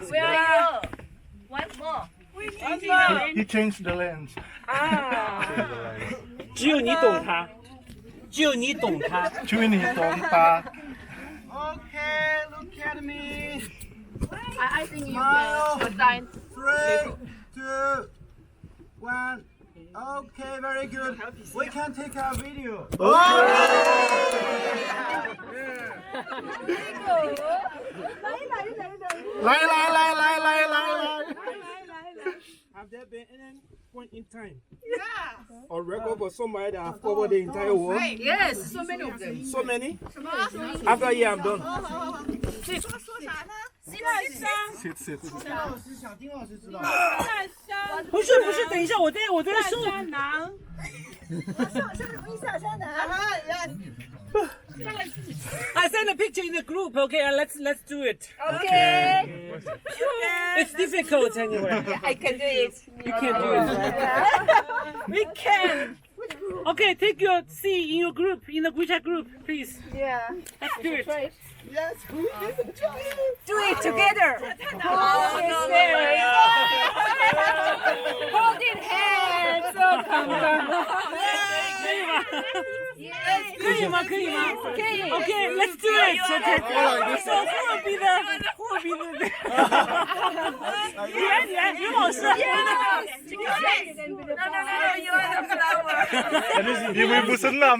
Where are you? Once more. He changed the lens. 只有你懂他，只有你懂他。 Chewing his own bar. Okay, look at me. I think you can sign. 3, 2, 1. Okay, very good. We can take a video. Have there been any point in time? Or record for somebody that have covered the entire world? Yes, so many of them. So many? After a year, I'm done. Sit. 不是不是，等一下，我在说。I sent a picture in the group. Okay, let's do it. Okay. It's difficult anyway. I can do it. You can do it. We can. Okay, take your seat in your group, in the WeChat group, please. Yeah. Let's do it. Yes, Do it together. Hold it hands. So come on. 可以吗？可以吗？可以。 Okay, let's do it. Okay. So who will be the?袁老师。No, you are the flower. Ibu senam.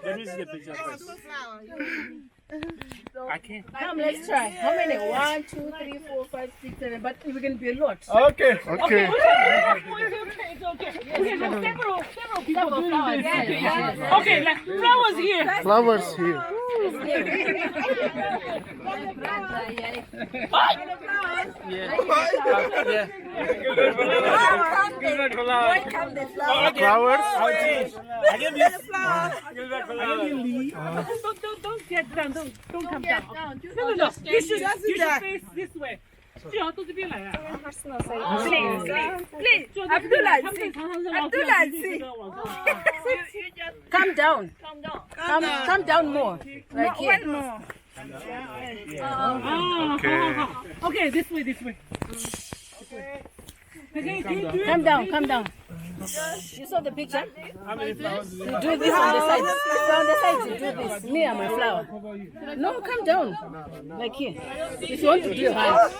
Let me see the picture first. I can't. Come, let's try. How many? 1, 2, 3, 4, 5, 6, 7. But we can be a lot. Okay. Okay, okay, it's okay. Okay, so several people doing this. Okay, like flowers here. Flowers here. Flowers. Don't get down. Don't come down. No. You should face this way. 最好到这边来啊 Please, Abdullah, Calm down. Calm down more. Like here. One more. Okay, this way. Calm down. You saw the picture? You do this on the side. So on the side you do this. Me and my flower. No, calm down. Like here. If you want to do high.